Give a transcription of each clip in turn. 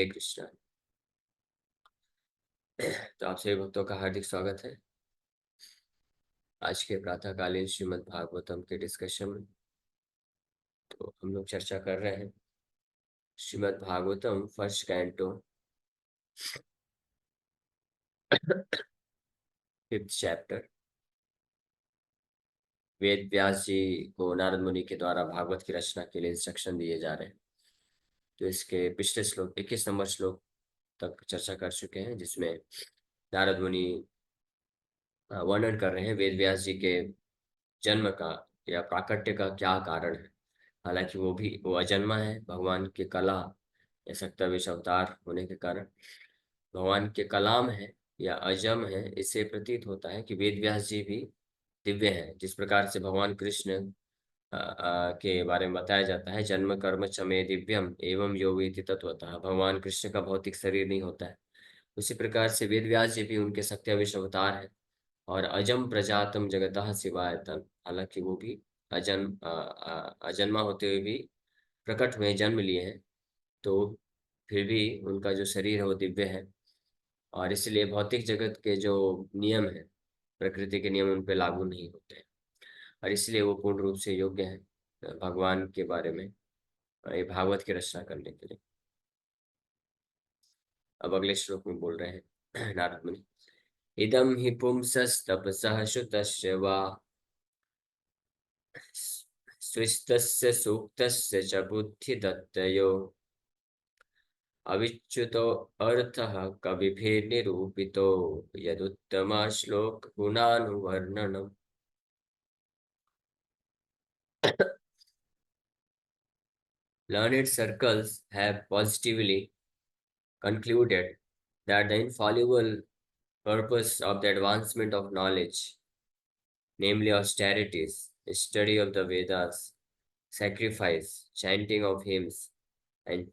हरे कृष्णा। तो आप सभी भक्तों का हार्दिक स्वागत है आज के प्रातःकालीन श्रीमद् भागवतम के डिस्कशन में। तो हम लोग चर्चा कर रहे हैं Shrimad Bhagavatam first canto 5th chapter. Ved Vyas ji को नारद मुनि के द्वारा भागवत की रचना के लिए इंस्ट्रक्शन दिए जा रहे हैं। तो इसके पिछले श्लोक 21 नंबर श्लोक तक चर्चा कर चुके हैं, जिसमें नारद मुनि वर्णन कर रहे हैं वेद व्यास जी के जन्म का या प्राकट्य का क्या कारण है। हालांकि वो अजन्मा है, भगवान के कला या सप्तविंश अवतार होने के कारण भगवान के कलाम है या अजम है। इससे प्रतीत होता है कि वेद व्यास जी भी दिव्य हैं। जिस प्रकार से भगवान कृष्ण के बारे में बताया जाता है, जन्म कर्म चमे दिव्यम एवं यो वेति तत्वतः, भगवान कृष्ण का भौतिक शरीर नहीं होता है। उसी प्रकार से वेद व्यास जी भी उनके सत्याविश अवतार है और अजम प्रजातम जगतः शिवायतन, हालांकि वो भी अजन्मा होते हुए भी प्रकट हुए, जन्म लिए हैं। तो फिर भी उनका जो शरीर है वो दिव्य है और इसलिए भौतिक जगत के जो नियम है, प्रकृति के नियम उन पे लागू नहीं होते हैं और इसलिए वो पूर्ण रूप से योग्य है भगवान के बारे में ये भागवत की रचना करने के लिए। अब अगले श्लोक में बोल रहे हैं नारद मुनि, इदम हि पुंसस्तपसः श्रुतस्य वा स्विस्तस्य सूक्तस्य च बुद्धिदत्तयो अविच्युतो अर्थः कविभिर्निरूपितो यदुत्तमा श्लोक गुणानुवर्णनम्। Learned circles have positively concluded that the infallible purpose of the advancement of knowledge, namely austerities, study of the Vedas, sacrifice, chanting of hymns, and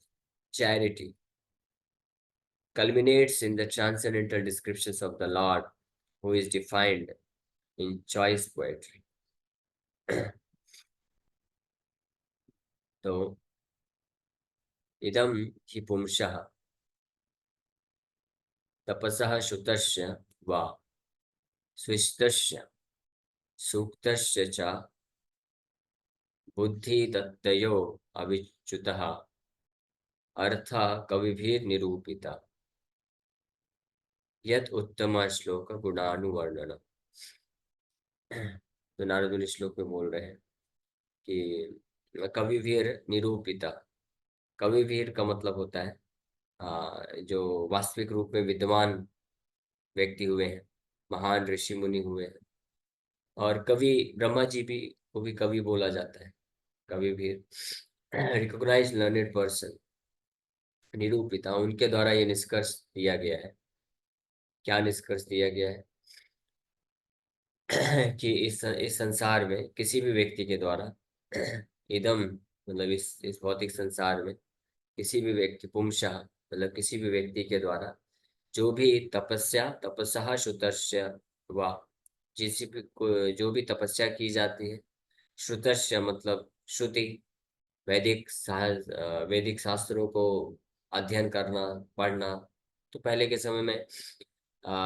charity, culminates in the transcendental descriptions of the Lord, who is defined in choice poetry. तो इदम हि पुंसः तपसः श्रुतस्य वा स्विष्टस्य सूक्तस्य च बुद्धिदत्तयो अविच्युतः अर्थः कविभिर्निरूपिता यत् उत्तम श्लोक गुणानुवर्णनम्। तो नारद मुनि श्लोक में बोल रहे हैं कि कविवीर निरूपिता, कविवीर का मतलब होता है जो वास्तविक रूप में विद्वान व्यक्ति हुए हैं, महान ऋषि मुनि हुए हैं। और कवि ब्रह्मा जी भी को भी कवि बोला जाता है, कविवीर रिकॉग्नाइज लर्नेड पर्सन। निरूपिता, उनके द्वारा ये निष्कर्ष दिया गया है। क्या निष्कर्ष दिया गया है? कि इस संसार में किसी भी व्यक्ति के द्वारा इदम मतलब इस भौतिक संसार में किसी भी व्यक्ति, पुंसः मतलब किसी भी व्यक्ति के द्वारा जो भी तपस्या, तपस्या श्रुतस्य वा, जो भी तपस्या की जाती है, श्रुतस्य मतलब श्रुति, वैदिक शास्त्रों को अध्ययन करना, पढ़ना। तो पहले के समय में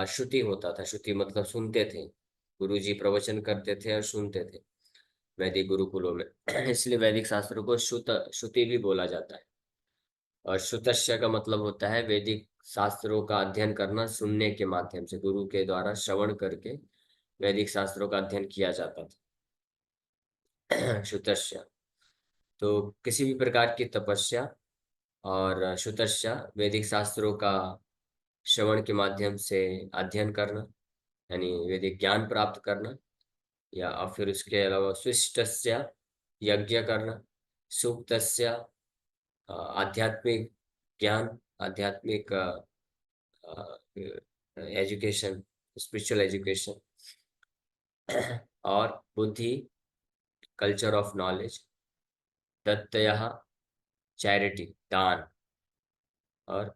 श्रुति होता था। श्रुति मतलब सुनते थे, गुरुजी प्रवचन करते थे और सुनते थे वैदिक गुरुकुलों में इसलिए वैदिक शास्त्रों को श्रुति भी बोला जाता है। और श्रुतस्य का मतलब होता है वैदिक शास्त्रों का अध्ययन करना, सुनने के माध्यम से, गुरु के द्वारा श्रवण करके वैदिक शास्त्रों का अध्ययन किया जाता था श्रुतस्य। तो किसी भी प्रकार की तपस्या और श्रुतस्य वैदिक शास्त्रों का श्रवण के माध्यम से अध्ययन करना, यानी वैदिक ज्ञान प्राप्त करना, या और फिर उसके अलावा स्विष्टस्य यज्ञ करना, सूक्तस्य आध्यात्मिक ज्ञान, आध्यात्मिक एजुकेशन, स्पिरिचुअल एजुकेशन और बुद्धि, कल्चर ऑफ नॉलेज, दत्तयः चैरिटी, दान। और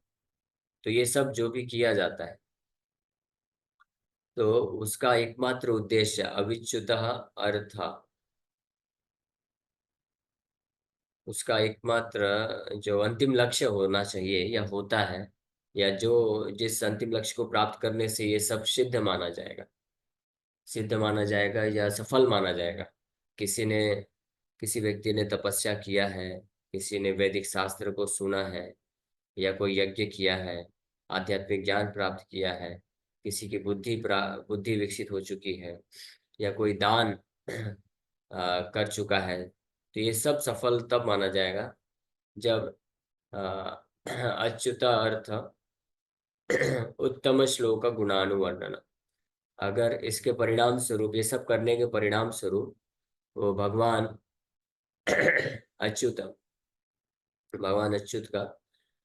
तो ये सब जो भी किया जाता है तो उसका एकमात्र उद्देश्य अविच्युतः अर्थ, उसका एकमात्र जो अंतिम लक्ष्य होना चाहिए या होता है, या जो जिस अंतिम लक्ष्य को प्राप्त करने से ये सब सिद्ध माना जाएगा या सफल माना जाएगा। किसी ने किसी व्यक्ति ने तपस्या किया है, किसी ने वैदिक शास्त्र को सुना है, या कोई यज्ञ किया है, आध्यात्मिक ज्ञान प्राप्त किया है, किसी की बुद्धि विकसित हो चुकी है, या कोई दान कर चुका है, तो ये सब सफल तब माना जाएगा जब अ, अच्युत अर्थ उत्तम श्लोक गुणानुवर्णन। अगर इसके परिणाम स्वरूप, ये सब करने के परिणाम स्वरूप, वो अच्युत भगवान अच्युत का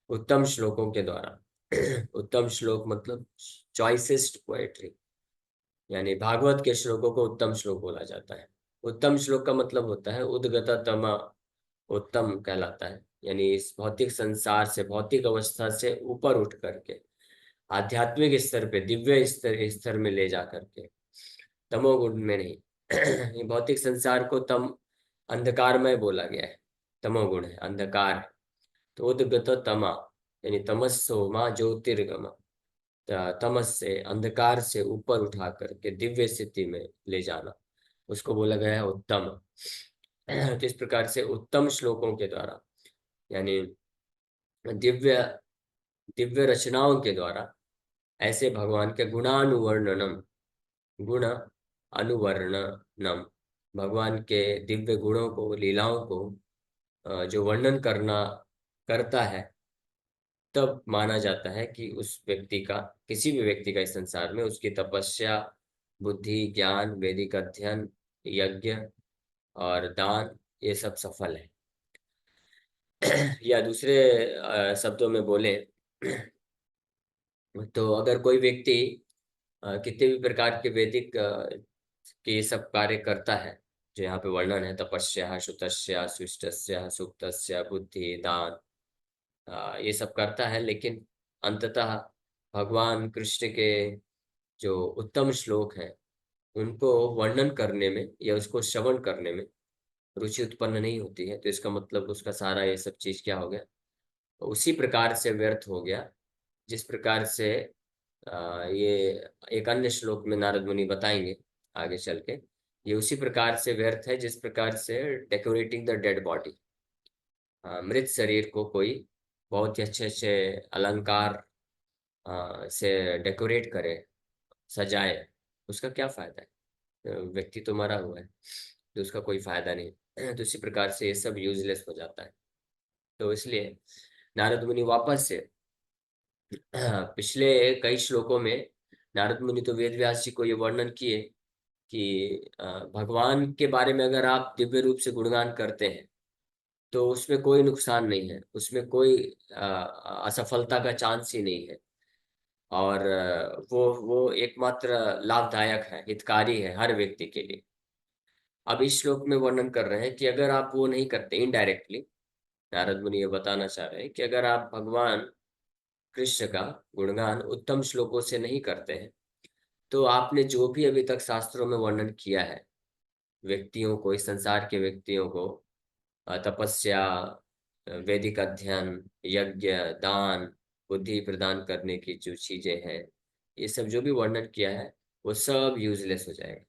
उत्तम श्लोकों के द्वारा उत्तम श्लोक मतलब चॉइसेस्ट पोएट्री, यानी भागवत के श्लोकों को उत्तम श्लोक बोला जाता है। उत्तम श्लोक का मतलब होता है उद्गत तम उत्तम कहलाता है, यानी इस भौतिक संसार से, भौतिक अवस्था से ऊपर उठ करके आध्यात्मिक स्तर पे, दिव्य स्तर में ले जा करके, तमोगुण में नहीं। ये भौतिक संसार को अंधकारमय बोला गया है, तमोगुण है, अंधकार है। तो उद्गत तमा, यानी तमस्सो माँ ज्योतिर्गम, तमस से, अंधकार से ऊपर उठा करके दिव्य स्थिति में ले जाना, उसको बोला गया है उत्तम। तो इस प्रकार से उत्तम श्लोकों के द्वारा, यानी दिव्य दिव्य रचनाओं के द्वारा, ऐसे भगवान के गुणानुवर्णनम, गुण अनुवर्णनम, भगवान के दिव्य गुणों को, लीलाओं को जो वर्णन करता है, तब माना जाता है कि उस व्यक्ति का, किसी भी व्यक्ति का इस संसार में, उसकी तपस्या, बुद्धि, ज्ञान, वैदिक अध्ययन, यज्ञ और दान, ये सब सफल है। या दूसरे शब्दों में बोले तो अगर कोई व्यक्ति कितने भी प्रकार के वैदिक के ये सब कार्य करता है, जो यहाँ पे वर्णन है, तपस्या, श्रुतस्या, सुष्टस्या, सुप्तस्या, बुद्धि, दान, ये सब करता है, लेकिन अंततः भगवान कृष्ण के जो उत्तम श्लोक हैं, उनको वर्णन करने में या उसको श्रवण करने में रुचि उत्पन्न नहीं होती है, तो इसका मतलब उसका सारा ये सब चीज क्या हो गया, उसी प्रकार से व्यर्थ हो गया, जिस प्रकार से ये एक अन्य श्लोक में नारद मुनि बताएंगे आगे चल के। ये उसी प्रकार से व्यर्थ है जिस प्रकार से डेकोरेटिंग द डेड बॉडी, मृत शरीर को कोई बहुत ही अच्छे अच्छे अलंकार से डेकोरेट करे, सजाए, उसका क्या फायदा है? व्यक्ति तो मरा हुआ है, तो उसका कोई फायदा नहीं। तो इसी प्रकार से ये सब यूजलेस हो जाता है। तो इसलिए नारद मुनि वापस से पिछले कई श्लोकों में नारद मुनि तो वेद व्यास जी को ये वर्णन किए कि भगवान के बारे में अगर आप दिव्य रूप से गुणगान करते हैं, तो उसमें कोई नुकसान नहीं है, उसमें कोई असफलता का चांस ही नहीं है, और वो एकमात्र लाभदायक है, हितकारी है हर व्यक्ति के लिए। अब इस श्लोक में वर्णन कर रहे हैं कि अगर आप वो नहीं करते, इनडायरेक्टली नारद मुनि ये बताना चाह रहे हैं कि अगर आप भगवान कृष्ण का गुणगान उत्तम श्लोकों से नहीं करते हैं, तो आपने जो भी अभी तक शास्त्रों में वर्णन किया है, व्यक्तियों को, इस संसार के व्यक्तियों को तपस्या, वैदिक अध्ययन, यज्ञ, दान, बुद्धि प्रदान करने की जो चीजें हैं, ये सब जो भी वर्णन किया है, वो सब यूजलेस हो जाएगा,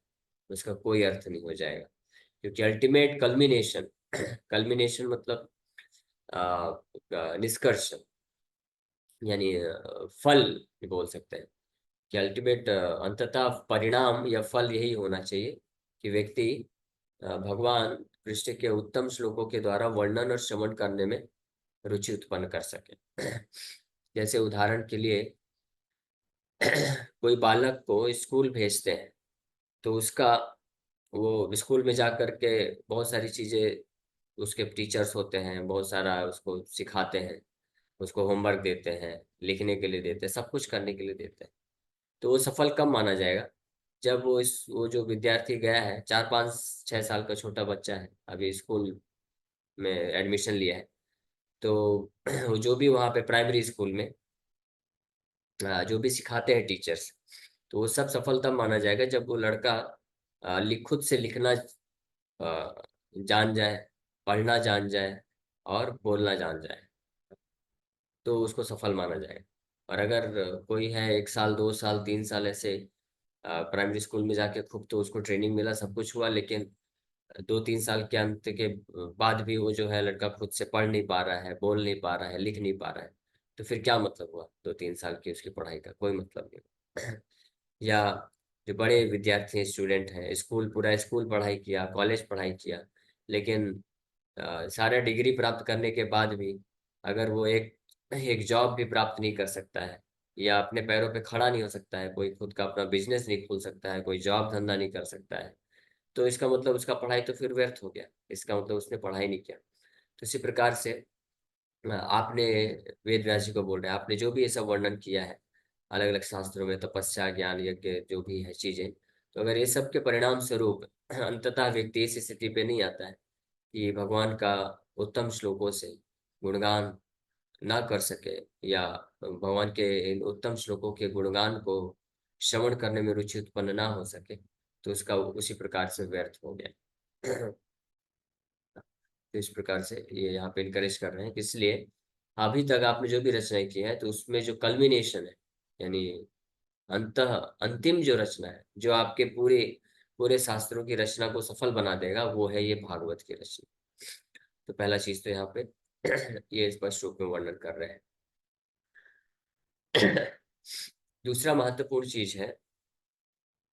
उसका कोई अर्थ नहीं हो जाएगा। क्योंकि अल्टीमेट कल्मिनेशन कल्मिनेशन मतलब निष्कर्ष, यानी फल बोल सकते हैं कि अल्टीमेट अंततः परिणाम या फल यही होना चाहिए कि व्यक्ति भगवान कृष्ण के उत्तम श्लोकों के द्वारा वर्णन और श्रवण करने में रुचि उत्पन्न कर सके। जैसे उदाहरण के लिए कोई बालक को स्कूल भेजते हैं, तो उसका, वो स्कूल में जा करके बहुत सारी चीजें, उसके टीचर्स होते हैं, बहुत सारा उसको सिखाते हैं, उसको होमवर्क देते हैं, लिखने के लिए देते हैं, सब कुछ करने के लिए देते हैं। तो वो सफल कब माना जाएगा? जब वो जो विद्यार्थी गया है, 4 5 6 साल का छोटा बच्चा है, अभी स्कूल में एडमिशन लिया है, तो वो जो भी वहाँ पे प्राइमरी स्कूल में जो भी सिखाते हैं टीचर्स, तो वो सब सफल तब माना जाएगा जब वो लड़का खुद से लिखना जान जाए, पढ़ना जान जाए, और बोलना जान जाए तो उसको सफल माना जाए। और अगर कोई है 1 साल 2 साल 3 साल ऐसे प्राइमरी स्कूल में जाके खूब तो उसको ट्रेनिंग मिला सब कुछ हुआ, लेकिन 2 3 साल के अंत के बाद भी वो जो है लड़का खुद से पढ़ नहीं पा रहा है, बोल नहीं पा रहा है, लिख नहीं पा रहा है, तो फिर क्या मतलब हुआ 2 3 साल की उसकी पढ़ाई का? कोई मतलब नहीं। या जो बड़े विद्यार्थी स्टूडेंट हैं, स्कूल पूरा स्कूल पढ़ाई किया, कॉलेज पढ़ाई किया, लेकिन सारा डिग्री प्राप्त करने के बाद भी अगर वो एक एक जॉब भी प्राप्त नहीं कर सकता है या अपने पैरों पे खड़ा नहीं हो सकता है, कोई खुद का अपना बिजनेस नहीं खोल सकता है, कोई जॉब धंधा नहीं कर सकता है, तो इसका मतलब उसका पढ़ाई तो फिर व्यर्थ हो गया, इसका मतलब उसने पढ़ाई नहीं किया। तो इसी प्रकार से आपने, वेद व्यास जी को बोल रहे हैं, आपने जो भी ये सब वर्णन किया है अलग अलग शास्त्रों में, तपस्या ज्ञान यज्ञ जो भी है चीजें, तो अगर ये सब के परिणाम स्वरूप अंततः व्यक्ति इस स्थिति पे नहीं आता है कि भगवान का उत्तम श्लोकों से गुणगान ना कर सके या भगवान के इन उत्तम श्लोकों के गुणगान को श्रवण करने में रुचि उत्पन्न ना हो सके, तो उसका उसी प्रकार से व्यर्थ हो गया। तो इस प्रकार से ये यहाँ पे इनकरेज कर रहे हैं, इसलिए अभी तक आपने जो भी रचनाएं की है तो उसमें जो कल्मिनेशन है, यानी अंत अंतिम जो रचना है, जो आपके पूरे पूरे शास्त्रों की रचना को सफल बना देगा, वो है ये भागवत की रचना। तो पहला चीज तो यहाँ पे ये स्पष्ट रूप में वर्णन कर रहे हैं। दूसरा महत्वपूर्ण चीज है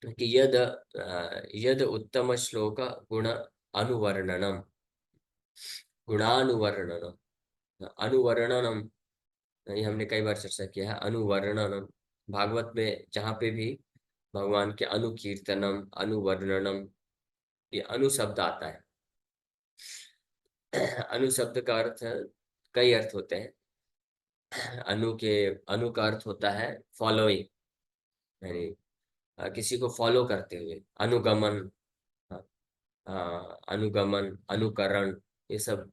कि यद उत्तम श्लोक गुण अनुवर्णनम, गुणानुवर्णनम, अनुवर्णनम, ये हमने कई बार चर्चा किया है। अनुवर्णनम, भागवत में जहाँ पे भी भगवान के अनुकीर्तनम अनुवर्णनम, ये अनु शब्द आता है। अनु शब्द का अर्थ, कई अर्थ होते हैं। अनु के अनु का अर्थ होता है फॉलोइंग, यानी किसी को फॉलो करते हुए, अनुगमन, अनुगमन अनुकरण, ये सब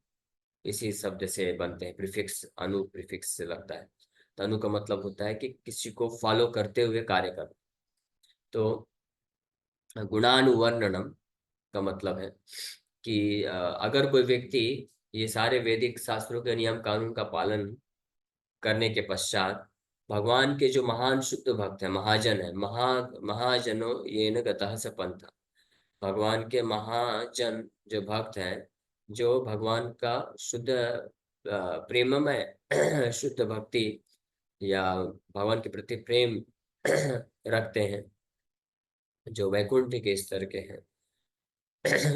इसी शब्द से बनते हैं। प्रीफिक्स अनु प्रीफिक्स से लगता है। तो अनु का मतलब होता है कि किसी को फॉलो करते हुए कार्य करना। तो गुणानुवर्णनम का मतलब है कि अगर कोई व्यक्ति ये सारे वैदिक शास्त्रों के नियम कानून का पालन करने के पश्चात भगवान के जो महान शुद्ध भक्त है, महाजन है, महाजनो ये न गतः स पंथ, भगवान के महाजन जो भक्त हैं, जो भगवान का शुद्ध प्रेममय शुद्ध भक्ति या भगवान के प्रति प्रेम रखते हैं, जो वैकुंठ के स्तर के हैं,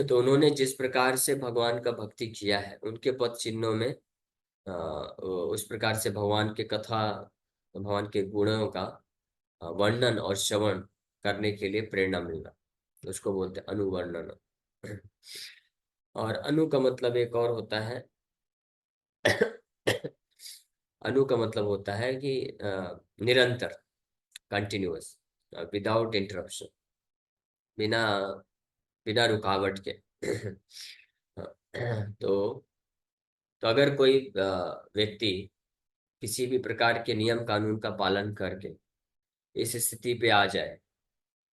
तो उन्होंने जिस प्रकार से भगवान का भक्ति किया है, उनके पद चिन्हों में उस प्रकार से भगवान के कथा, भगवान के गुणों का वर्णन और श्रवण करने के लिए प्रेरणा मिलना, उसको बोलते हैं अनुवर्णन। और अनु का मतलब एक और होता है। अनु का मतलब होता है कि निरंतर, कंटिन्यूअस, विदाउट इंटरप्शन, बिना बिना रुकावट के। तो तो अगर कोई व्यक्ति किसी भी प्रकार के नियम कानून का पालन करके इस स्थिति पे आ जाए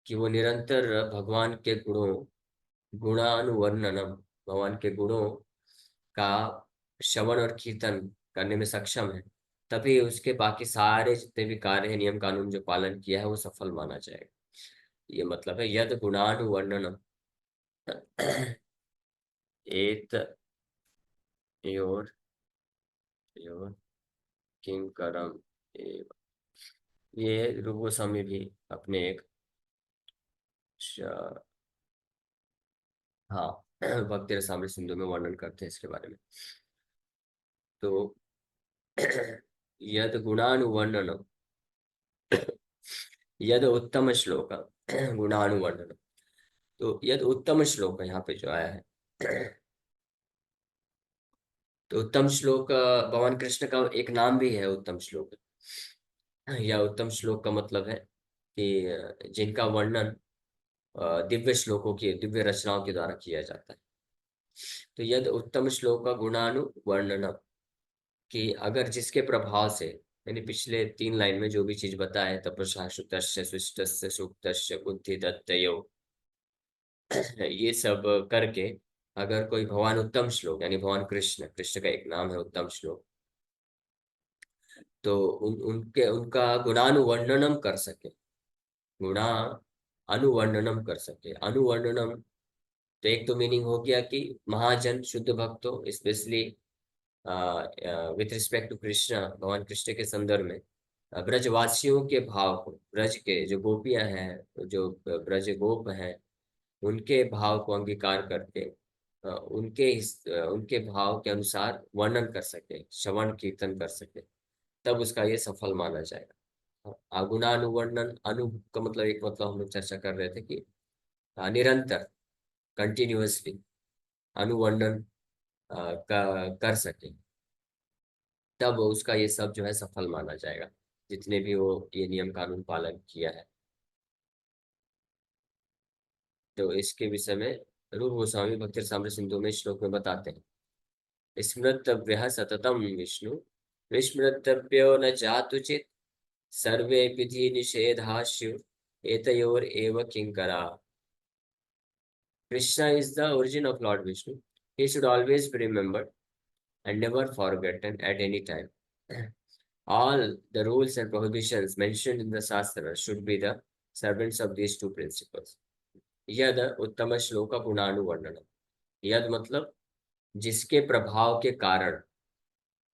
कि वो निरंतर भगवान के गुणों, गुणानुवर्णनम, भगवान के गुणों का श्रवण और कीर्तन करने में सक्षम है, तभी उसके बाकी सारे जितने भी कार्य हैं, नियम कानून जो पालन किया है, वो सफल माना जाएगा। ये मतलब है यद गुणानुवर्णनम एत योर योर किंकरम एव। ये रूप गोस्वामी भी अपने एक श- हाँ भक्ति रसामृत सिंधु में वर्णन करते हैं इसके बारे में। तो यद गुणानुवर्णनम, यद उत्तम श्लोक, गुणानुवर्णनम, तो यद उत्तम श्लोक यहाँ पे जो आया है, तो उत्तम श्लोक भगवान कृष्ण का एक नाम भी है उत्तम श्लोक। या उत्तम श्लोक का मतलब है कि जिनका वर्णन दिव्य श्लोकों की, दिव्य रचनाओं के द्वारा किया जाता है। तो यद उत्तम श्लोक का गुणानुवर्णनम, कि अगर जिसके प्रभाव से, यानी पिछले 3 लाइन में जो भी चीज बताए, तपसा श्रुतस्य शिष्टस्य सूक्तस्य बुद्धि दत्तयो, ये सब करके अगर कोई भगवान उत्तम श्लोक यानी भगवान कृष्ण, कृष्ण का एक नाम है उत्तम श्लोक, तो उनके उनका गुणानुवर्णनम कर सके, गुणा अनुवर्णनम कर सके। अनुवर्णनम, तो एक तो मीनिंग हो गया कि महाजन शुद्ध भक्तों, specially with respect to Krishna, भगवान कृष्ण के संदर्भ में ब्रजवासियों के भाव को, ब्रज के जो गोपियां हैं, जो ब्रज गोप हैं, उनके भाव को अंगीकार करके उनके भाव के अनुसार वर्णन कर सके, श्रवण कीर्तन कर सके, तब उसका ये सफल माना जाएगा। गुणानुवर्णन, अनु का मतलब, एक मतलब हम लोग चर्चा कर रहे थे कि निरंतर, कंटिन्यूअसली अनुवर्णन कर सके, तब उसका ये सब जो है सफल माना जाएगा, जितने भी वो ये नियम कानून पालन किया है। तो इसके विषय में रूप गोस्वामी भक्ति रसामृत सिंधु में श्लोक में बताते हैं, स्मृतव्य सततम विष्णु, विस्मृतव्यो न जातुचित, सर्वे विधि निषेधास्यु, एतयोर एव किंकरा। Krishna is the origin of Lord Vishnu. He should always be remembered and never forgotten at any time. All the rules and prohibitions mentioned in the Shastra should be the servants of these two principles. यद उत्तम श्लोक गुणानुवर्णन, यद मतलब जिसके प्रभाव के कारण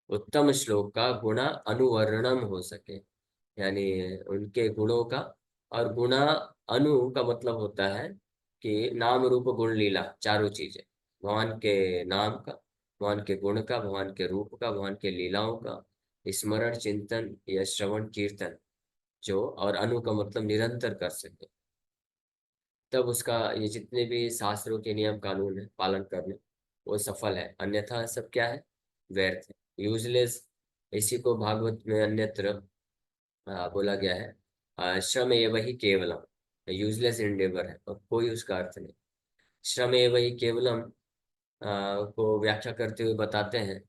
उत्तम श्लोक का गुण अनुवर्णनम हो सके, यानी उनके गुणों का। और गुणा अनु का मतलब होता है कि नाम रूप गुण लीला, चारों चीजें, भगवान के नाम का, भगवान के गुण का, भगवान के रूप का, भगवान के लीलाओं का स्मरण चिंतन या श्रवण कीर्तन, जो, और अनु का मतलब निरंतर कर सके, तब उसका ये जितने भी शास्त्रों के नियम कानून है पालन करने, वो सफल है, अन्यथा सब क्या है, व्यर्थ है, यूजलेस। इसी को भागवत में अन्यत्र बोला गया है, श्रम एव ही केवलम, यूजलेस इंडेवर है और कोई उसका अर्थ नहीं। श्रम एव ही केवलम को व्याख्या करते हुए बताते हैं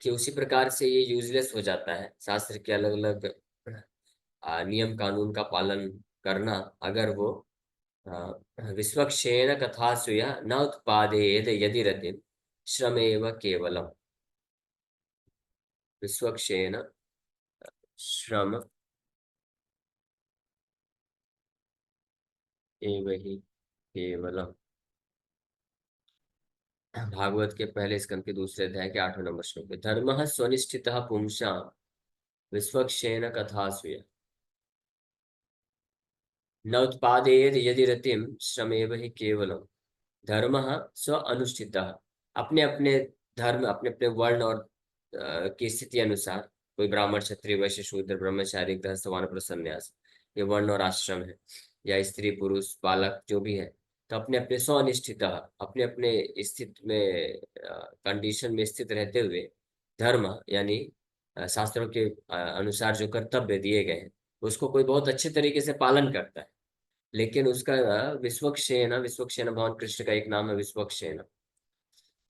कि उसी प्रकार से ये यूजलेस हो जाता है, शास्त्र के अलग अलग नियम कानून का पालन करना, अगर वो विश्वक्षेण कथासुया न उत्पादेद यदि रतिम, श्रमेव केवलम। विश्वक्षेण, श्रम एव ही केवलम, भागवत के पहले स्कंद के दूसरे अध्याय के 8वें नंबर श्लोक में, धर्म स्वनिष्ठितः पुंसा विश्वक्षेण कथासुया न उत्पादेत यदि रतिम, श्रमेव ही केवलम। धर्म स्व अनुष्ठित, अपने अपने धर्म, अपने अपने वर्ण और की स्थिति अनुसार, कोई ब्राह्मण क्षत्रिय वैश्य शूद्र ब्रह्मचारी गृहस्थ वानप्रस्थ संन्यास, ये वर्ण और आश्रम है, या स्त्री पुरुष बालक जो भी है, तो अपने अपने स्वनिष्ठित, अपने अपने स्थित में, कंडीशन में स्थित रहते हुए, धर्म यानी शास्त्रों के अनुसार जो कर्तव्य दिए गए हैं, उसको कोई बहुत अच्छे तरीके से पालन करता है। लेकिन उसका विश्वक्षेण, विश्वक्षेण भगवान कृष्ण का एक नाम है विश्वक्षेण,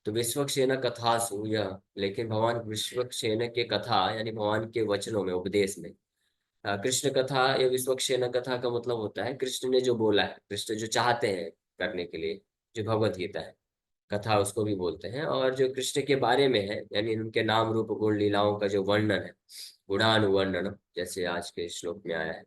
तो विश्वक्षेण कथासु यह, लेकिन भगवान विश्वक्षेण के कथा यानी भगवान के वचनों में, उपदेश में, कृष्ण कथा या विश्वक्षेण कथा का मतलब होता है कृष्ण ने जो बोला है, कृष्ण जो चाहते हैं करने के लिए, जो भगवत गीता है, कथा उसको भी बोलते हैं। और जो कृष्ण के बारे में है, यानी उनके नाम रूप गुण लीलाओं का जो वर्णन है, गुणानुवर्णन, जैसे आज के श्लोक में आया है,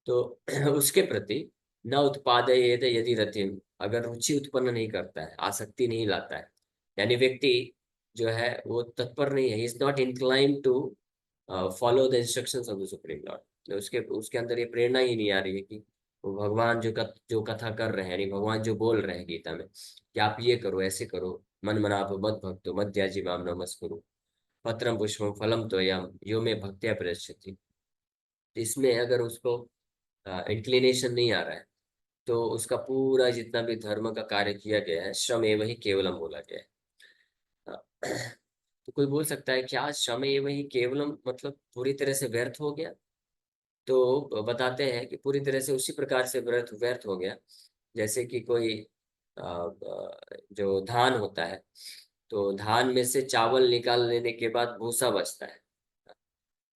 तो उसके प्रति न उत्पादयेत यदि रतिम, अगर रुचि उत्पन्न नहीं करता है, आसक्ति नहीं लाता है, यानी व्यक्ति जो है वो तत्पर नहीं है, is not incline to follow the instructions of the supreme lord, उसके उसके अंदर ये प्रेरणा ही नहीं आ रही है कि वो भगवान जो कथा कर रहे हैं, यानी भगवान जो बोल रहे हैं गीता में कि आप ये करो, ऐसे करो, मन मनाप मद भक्तो मध्याजी माम नमस्कुरु, पत्रम पुष्पम फलम तोयम यो में भक्त्या प्रयच्छति। इसमें अगर उसको इंक्लिनेशन नहीं आ रहा है, तो उसका पूरा जितना भी धर्म का कार्य किया गया है, श्रम एवं ही केवलम बोला गया है। तो कोई बोल सकता है क्या श्रम एवं ही केवलम मतलब पूरी तरह से व्यर्थ हो गया? तो बताते हैं कि पूरी तरह से उसी प्रकार से व्यर्थ व्यर्थ हो गया, जैसे कि कोई जो धान होता है, तो धान में से चावल निकाल लेने के बाद भूसा बचता है,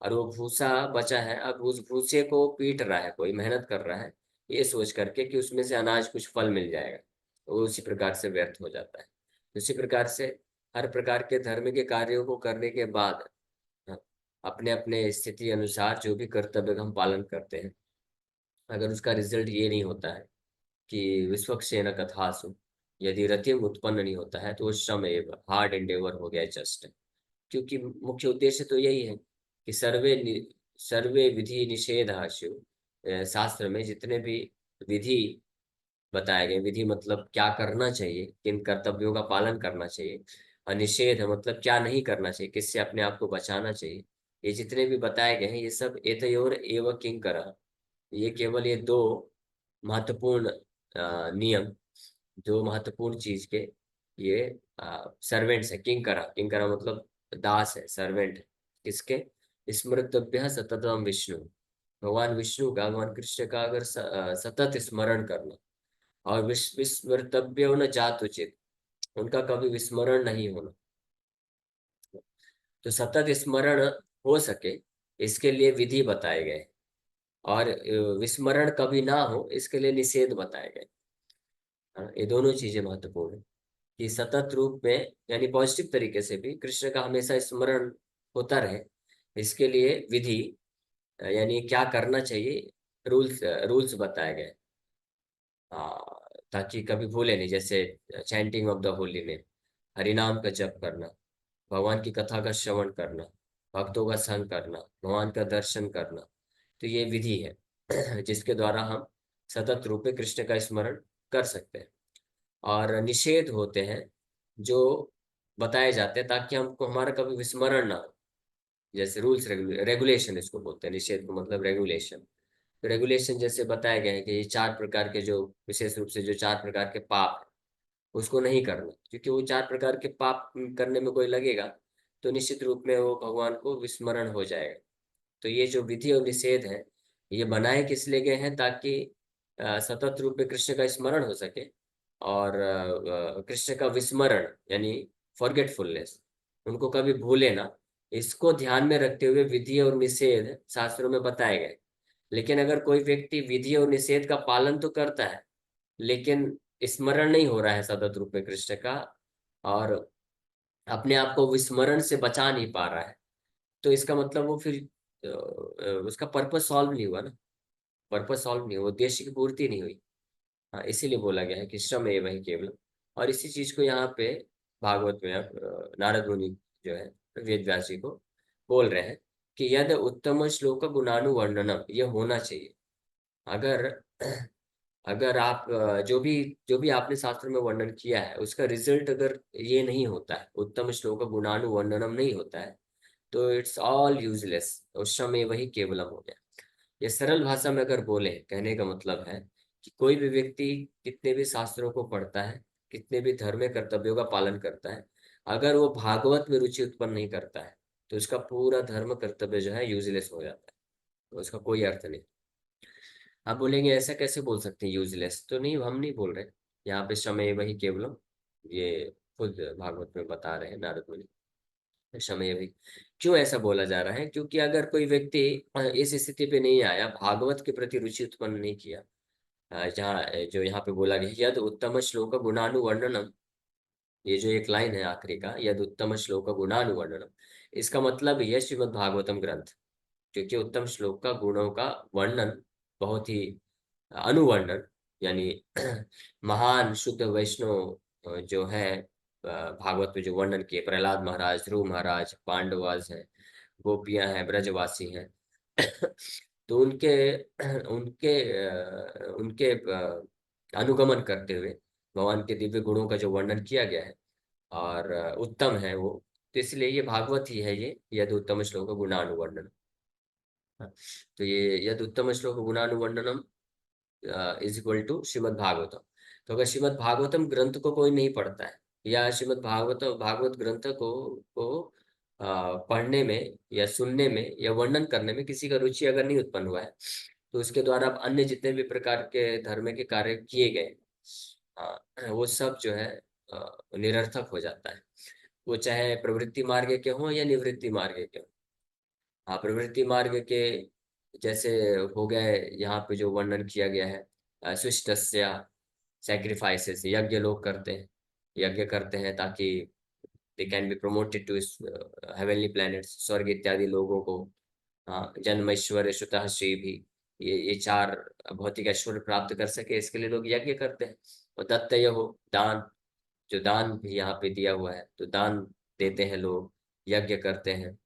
और वो भूसा बचा है, अब उस भूसे को पीट रहा है, कोई मेहनत कर रहा है ये सोच करके कि उसमें से अनाज कुछ फल मिल जाएगा, तो वो उसी प्रकार से व्यर्थ हो जाता है। उसी प्रकार से हर प्रकार के धर्म के कार्यों को करने के बाद अपने अपने स्थिति अनुसार जो भी कर्तव्य का हम पालन करते हैं, अगर उसका रिजल्ट ये नहीं होता है कि विश्वक्सेन कथासु यदि रतिम उत्पन्न नहीं होता है, तो वो श्रम एवं हार्ड एंडेवर हो गया, जस्ट। क्योंकि मुख्य उद्देश्य तो यही है कि सर्वे विधि निषेधाशु, शास्त्र में जितने भी विधि बताए गए, विधि मतलब क्या करना चाहिए, किन कर्तव्यों का पालन करना चाहिए, और निषेध मतलब क्या नहीं करना चाहिए, किससे अपने आप को बचाना चाहिए, ये जितने भी बताए गए हैं, ये सब एतयोर एव किंकरः, ये केवल ये दो महत्वपूर्ण नियम, दो महत्वपूर्ण चीज के ये सर्वेंट्स है। किंकरा, किंकरा मतलब दास है, सर्वेंट है। किसके? स्मृतभ्य सततम विष्णु, भगवान विष्णु का, भगवान कृष्ण का अगर सतत स्मरण करना, और विस्मृतव्य न जात उचित, उनका कभी विस्मरण नहीं होना। तो सतत स्मरण हो सके, इसके लिए विधि बताए गए, और विस्मरण कभी ना हो इसके लिए निषेध बताए गए। हाँ, ये दोनों चीजें महत्वपूर्ण है कि सतत रूप में, यानी पॉजिटिव तरीके से भी कृष्ण का हमेशा स्मरण होता रहे, इसके लिए विधि, यानी क्या करना चाहिए, रूल्स रूल्स बताए गए, ताकि कभी भूले नहीं। जैसे chanting of the holy name, हरिनाम का जप करना, भगवान की कथा का श्रवण करना, भक्तों का संग करना, भगवान का दर्शन करना, तो ये विधि है जिसके द्वारा हम सतत रूप में कृष्ण का स्मरण कर सकते हैं। और निषेध होते हैं जो बताए जाते हैं ताकि हमको हमारा कभी विस्मरण ना हो। जैसे रूल्स रेगुलेशन इसको बोलते हैं, निषेध को मतलब रेगुलेशन। तो रेगुलेशन जैसे बताए गए हैं कि ये चार प्रकार के, जो विशेष रूप से जो चार प्रकार के पाप है, उसको नहीं करना, क्योंकि वो चार प्रकार के पाप करने में कोई लगेगा तो निश्चित रूप में वो भगवान को विस्मरण हो जाएगा। तो ये जो विधि और निषेध है, ये बनाए किस लिए गए हैं, ताकि सतत रूप में कृष्ण का स्मरण हो सके, और कृष्ण का विस्मरण यानी फॉरगेटफुलनेस, उनको कभी भूले ना, इसको ध्यान में रखते हुए विधि और निषेध शास्त्रों में बताए गए। लेकिन अगर कोई व्यक्ति विधि और निषेध का पालन तो करता है, लेकिन स्मरण नहीं हो रहा है सतत रूप में कृष्ण का, और अपने आप को विस्मरण से बचा नहीं पा रहा है, तो इसका मतलब वो फिर उसका पर्पस सॉल्व नहीं हुआ ना, पर्पस सॉल्व नहीं हुआ, उद्देश्य की पूर्ति नहीं हुई। हाँ, इसीलिए बोला गया है कि श्रम एव ही केवलम। और इसी चीज को यहाँ पे भागवत में अब नारद मुनि जो है वेद व्यास जी को बोल रहे हैं कि यद उत्तम श्लोक गुणानुवर्णनम, ये होना चाहिए। अगर अगर आप जो भी आपने शास्त्र में वर्णन किया है, उसका रिजल्ट अगर ये नहीं होता है, उत्तम श्लोक गुणानुवर्णनम नहीं होता है, तो इट्स ऑल यूजलेस, श्रम एव ही केवलम हो गया। ये सरल भाषा में अगर बोले, कहने का मतलब है कि कोई भी व्यक्ति कितने भी शास्त्रों को पढ़ता है, कितने भी धर्म कर्तव्यों का पालन करता है, अगर वो भागवत में रुचि उत्पन्न नहीं करता है, तो उसका पूरा धर्म कर्तव्य जो है यूजलेस हो जाता है, तो उसका कोई अर्थ नहीं। आप बोलेंगे ऐसा कैसे बोल सकते हैं यूजलेस, तो नहीं, हम नहीं बोल रहे, यहाँ पे समय वही केवलम, ये खुद भागवत में बता रहे हैं नारद मुनि। समय भी क्यों ऐसा बोला जा रहा है, क्योंकि अगर कोई व्यक्ति इस स्थिति पे नहीं आया, भागवत के प्रति रुचि उत्पन्न नहीं किया, जहाँ जो यहाँ पे बोला गया यद उत्तम श्लोक गुणानुवर्णनम, ये जो एक लाइन है आखिरी का, यद उत्तम श्लोक गुणानुवर्णनम, इसका मतलब यह श्रीमद् भागवतम ग्रंथ, क्योंकि उत्तम श्लोक का गुणों का वर्णन बहुत ही अनुवर्णन, यानी महान शुद्ध वैष्णव जो है भागवत में जो वर्णन किए, प्रहलाद महाराज, ध्रुव महाराज, पांडवास है, गोपियां हैं, ब्रजवासी हैं तो उनके उनके उनके अनुगमन करते हुए भगवान के दिव्य गुणों का जो वर्णन किया गया है, और उत्तम है वो, तो इसलिए ये भागवत ही है, ये यद उत्तम श्लोक गुणानुवर्णन। तो ये यद उत्तम श्लोक गुणानुवर्णनम is equal to Shrimad Bhagavatam. तो अगर श्रीमद् भागवतम ग्रंथ को कोई नहीं पढ़ता है, या श्रीमद् भागवत ग्रंथ को पढ़ने में या सुनने में या वर्णन करने में किसी का रुचि अगर नहीं उत्पन्न हुआ है, तो उसके द्वारा अब अन्य जितने भी प्रकार के धर्म के कार्य किए गए, वो सब जो है निरर्थक हो जाता है। वो चाहे प्रवृत्ति मार्ग के हों या निवृत्ति मार्ग के हों। हाँ, प्रवृत्ति मार्ग के जैसे हो गए, यहाँ पे जो वर्णन किया गया है, शिष्टस्य, सैक्रिफाइसेस, यज्ञ लोग करते हैं, यज्ञ करते हैं ताकि they can be promoted to heavenly planets, स्वर्ग इत्यादि लोगों को। हाँ, जन्म ऐश्वर्य श्रुतः श्री भी, ये चार भौतिक ऐश्वर्य प्राप्त कर सके, इसके लिए लोग यज्ञ करते हैं। और दत्तय हो, दान, जो दान भी यहाँ पे दिया हुआ है, तो दान देते हैं लोग, यज्ञ करते हैं।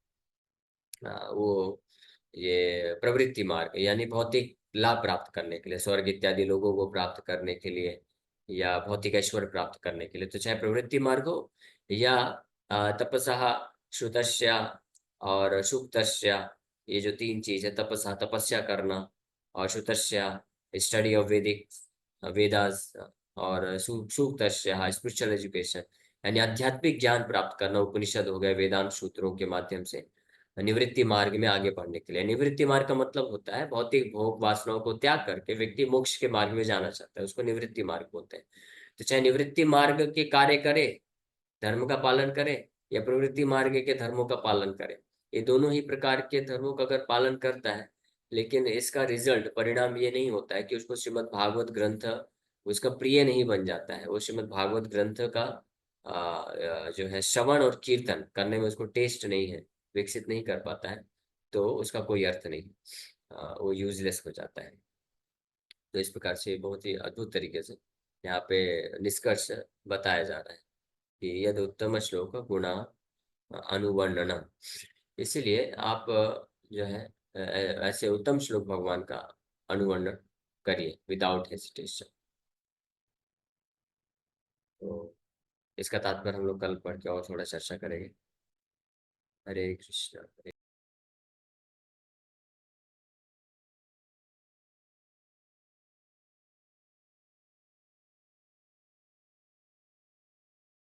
वो ये प्रवृत्ति मार्ग यानी भौतिक लाभ प्राप्त करने के लिए, स्वर्ग इत्यादि लोगों को प्राप्त करने के लिए, या भौतिक ऐश्वर्य प्राप्त करने के लिए, तो चाहे प्रवृत्ति मार्ग हो या तपसा, श्रुतस्या और सुक्तस्या, ये जो तीन चीज है, तपसा तपस्या करना, और श्रुतस्या स्टडी ऑफ वैदिक वेदास, और सुक्तस्या स्पिरिचुअल एजुकेशन यानी आध्यात्मिक ज्ञान प्राप्त करना, उपनिषद हो गए, वेदांत सूत्रों के माध्यम से निवृत्ति मार्ग में आगे बढ़ने के लिए। निवृत्ति मार्ग का मतलब होता है भौतिक भोग वासनाओं को त्याग करके व्यक्ति मोक्ष के मार्ग में जाना चाहता है, उसको निवृत्ति मार्ग बोलते हैं। तो चाहे निवृत्ति मार्ग के कार्य करे, धर्म का पालन करे, या प्रवृत्ति मार्ग के धर्मों का पालन करे, ये दोनों ही प्रकार के धर्मों का अगर पालन करता है, लेकिन इसका रिजल्ट, परिणाम ये नहीं होता है कि उसको श्रीमद् भागवत ग्रंथ उसका प्रिय नहीं बन जाता है, वो श्रीमद् भागवत ग्रंथ का जो है श्रवण और कीर्तन करने में उसको टेस्ट नहीं है, विकसित नहीं कर पाता है, तो उसका कोई अर्थ नहीं, वो यूजलेस हो जाता है। तो इस प्रकार से बहुत ही अद्भुत तरीके से यहाँ पे निष्कर्ष बताया जा रहा है कि यद उत्तम श्लोक गुणा अनुवर्णन। इसीलिए आप जो है ऐसे उत्तम श्लोक भगवान का अनुवर्णन करिए विदाउट हेसिटेशन। तो इसका तात्पर्य हम लोग कल पढ़ के और थोड़ा चर्चा करेंगे। हरे कृष्ण।